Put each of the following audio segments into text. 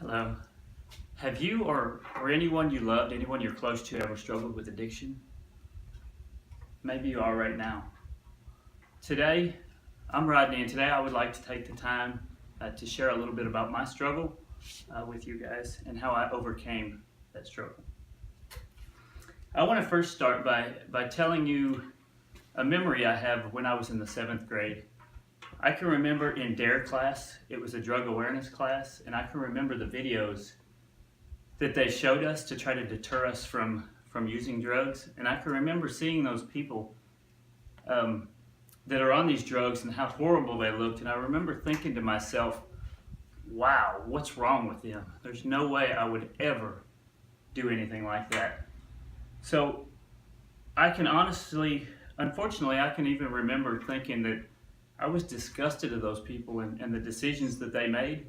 Hello. Have you or anyone you loved, anyone you're close to, ever struggled with addiction? Maybe you are right now. Today, I'm Rodney, and today I would like to take the time to share a little bit about my struggle with you guys and how I overcame that struggle. I want to first start by telling you a memory I have when I was in the 7th grade. I can remember in DARE class, it was a drug awareness class, and I can remember the videos that they showed us to try to deter us from using drugs. And I can remember seeing those people that are on these drugs and how horrible they looked. And I remember thinking to myself, wow, what's wrong with them? There's no way I would ever do anything like that. So I can unfortunately, I can even remember thinking that I was disgusted of those people and the decisions that they made,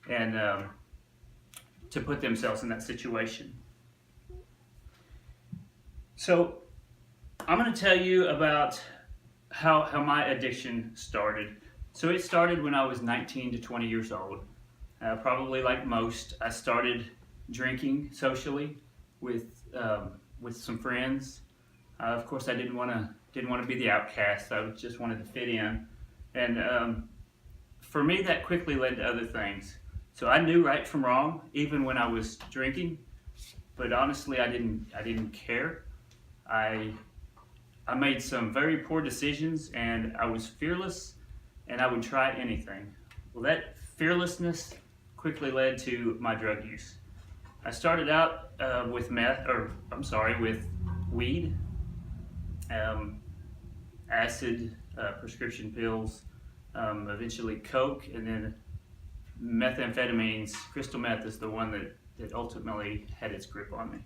and to put themselves in that situation. So I'm going to tell you about how my addiction started. So it started when I was 19 to 20 years old. Probably like most, I started drinking socially with some friends. Of course, I didn't want to be the outcast. I just wanted to fit in, and for me, that quickly led to other things. So I knew right from wrong, even when I was drinking. But honestly, I didn't care. I made some very poor decisions, and I was fearless, and I would try anything. Well, that fearlessness quickly led to my drug use. I started out with with weed, acid, prescription pills, eventually coke, and then methamphetamines. Crystal meth is the one that ultimately had its grip on me.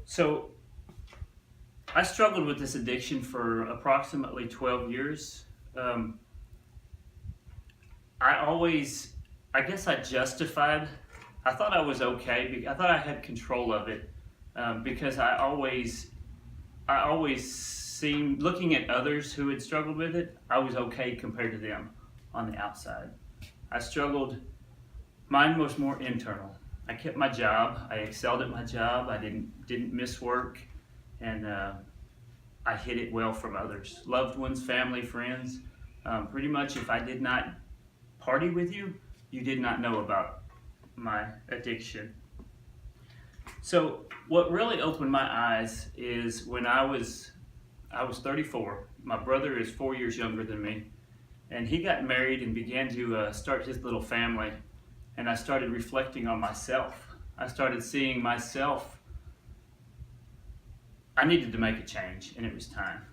So I struggled with this addiction for approximately 12 years. I guess I justified, I thought I was okay. I thought I had control of it because I always seemed, looking at others who had struggled with it, I was okay compared to them on the outside. I struggled, mine was more internal. I kept my job, I excelled at my job, I didn't miss work, and I hid it well from others. Loved ones, family, friends. Pretty much if I did not party with you, you did not know about my addiction. So what really opened my eyes is when I was 34. My brother is 4 years younger than me, and he got married and began to start his little family. And I started reflecting on myself. I started seeing myself. I needed to make a change, and it was time.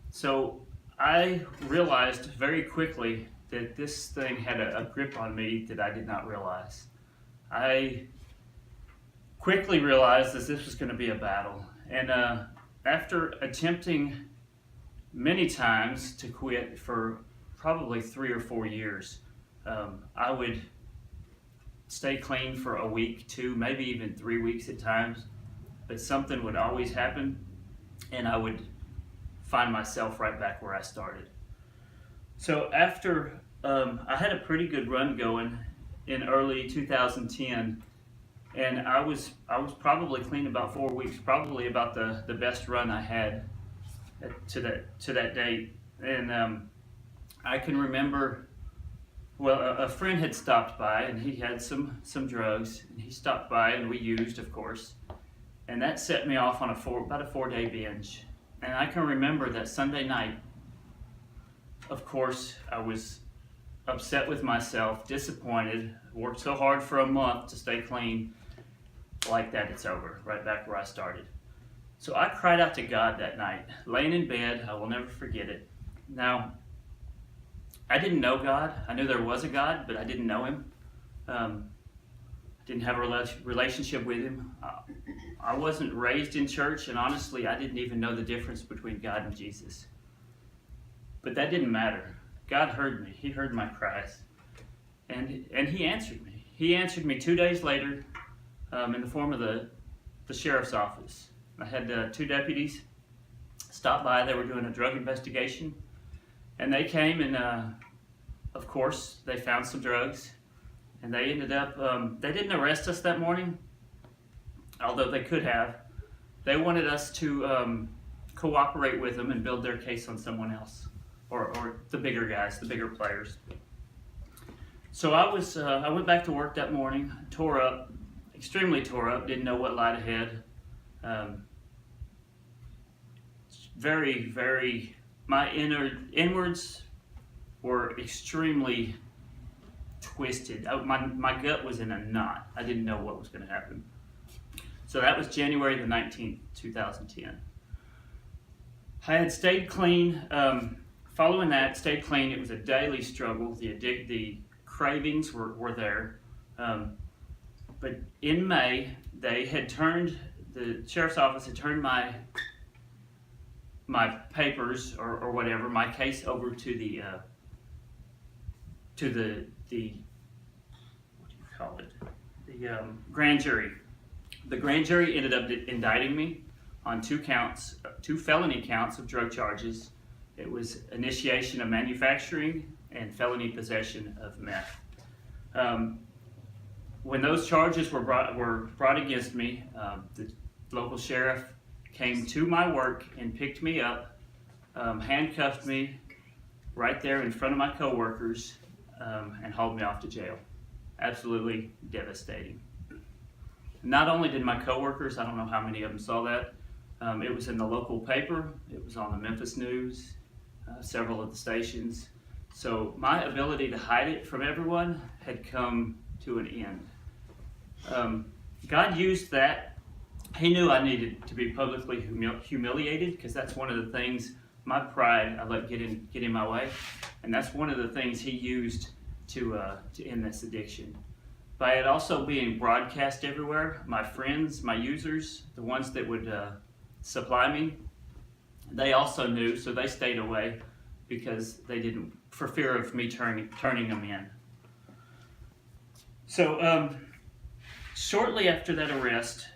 So I realized very quickly that this thing had a grip on me that I did not realize. I quickly realized that this was going to be a battle. And after attempting many times to quit for probably 3 or 4 years, I would stay clean for a week, 2, maybe even 3 weeks at times, but something would always happen, and I would find myself right back where I started. So after I had a pretty good run going in early 2010, and I was probably clean about 4 weeks, probably about the best run I had to that date. And I can remember, well, a friend had stopped by, and he had some drugs, and he stopped by, and we used, of course, and that set me off on about a 4-day binge. And I can remember that Sunday night, of course, I was upset with myself, disappointed, worked so hard for a month to stay clean. Like that, it's over, right back where I started. So I cried out to God that night, laying in bed. I will never forget it. Now, I didn't know God. I knew there was a God, but I didn't know Him. I didn't have a relationship with Him. I wasn't raised in church, and honestly, I didn't even know the difference between God and Jesus. But that didn't matter. God heard me. He heard my cries, and He answered me. He answered me 2 days later in the form of the sheriff's office. I had 2 deputies stop by. They were doing a drug investigation, and they came and, of course, they found some drugs. and they ended up, they didn't arrest us that morning, although they could have. They wanted us to cooperate with them and build their case on someone else, or the bigger guys, the bigger players. So I went back to work that morning, tore up, extremely tore up, didn't know what lied ahead. My inwards were extremely twisted. My gut was in a knot. I didn't know what was going to happen. So that was January the 19th, 2010. I had stayed clean. Following that, stayed clean. It was a daily struggle. The cravings were there. But in May, the sheriff's office had turned my papers or whatever, my case over to the what do you call it? The grand jury. The grand jury ended up indicting me on 2 felony counts of drug charges. It was initiation of manufacturing and felony possession of meth. When those charges were brought against me, the local sheriff came to my work and picked me up, handcuffed me right there in front of my coworkers, and hauled me off to jail. Absolutely devastating. Not only did my coworkers, I don't know how many of them saw that, it was in the local paper, it was on the Memphis News, several of the stations. So my ability to hide it from everyone had come to an end. God used that. He knew I needed to be publicly humiliated, because that's one of the things, my pride, I let get in my way, and that's one of the things He used to end this addiction. By it also being broadcast everywhere, my friends, my users, the ones that would supply me, they also knew, so they stayed away because they didn't, for fear of me turning them in. So shortly after that arrest,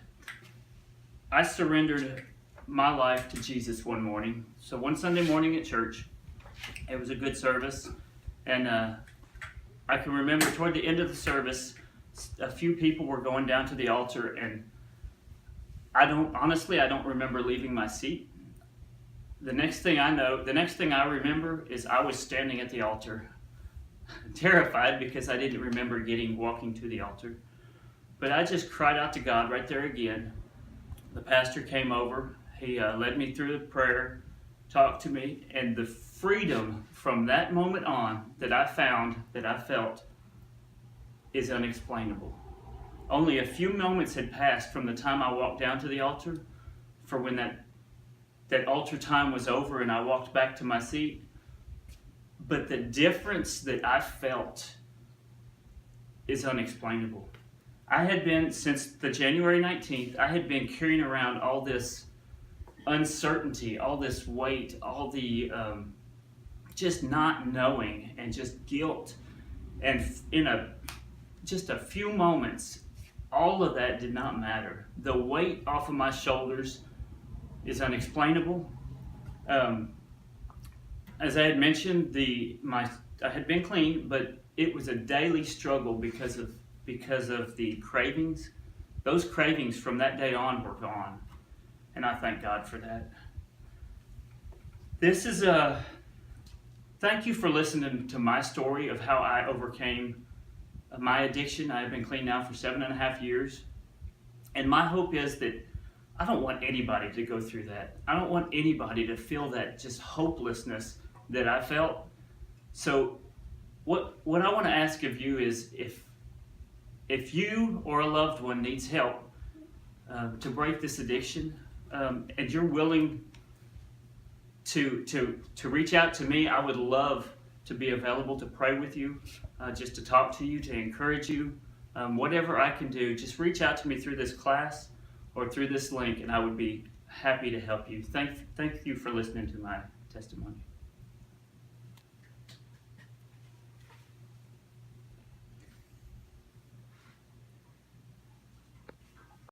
I surrendered my life to Jesus one morning. So one Sunday morning at church, it was a good service, and I can remember toward the end of the service, a few people were going down to the altar, and I don't remember leaving my seat. The next thing I remember is I was standing at the altar, terrified because I didn't remember walking to the altar. But I just cried out to God right there again. The pastor came over, he led me through the prayer, talked to me, and the freedom from that moment on that I felt is unexplainable. Only a few moments had passed from the time I walked down to the altar for when that altar time was over and I walked back to my seat. But the difference that I felt is unexplainable. I had been, since the January 19th, I had been carrying around all this uncertainty, all this weight, all the just not knowing and just guilt. And in just a few moments, all of that did not matter. The weight off of my shoulders is unexplainable. As I had mentioned, I had been clean, but it was a daily struggle because of the cravings. Those cravings from that day on were gone, and I thank God for that. Thank you for listening to my story of how I overcame my addiction. I have been clean now for 7.5 years, and my hope is that I don't want anybody to go through that. I don't want anybody to feel that just hopelessness that I felt. So what I want to ask of you is, if you or a loved one needs help to break this addiction, and you're willing to reach out to me, I would love to be available to pray with you, just to talk to you, to encourage you. Whatever I can do, just reach out to me through this class or through this link, and I would be happy to help you. Thank you for listening to my testimony.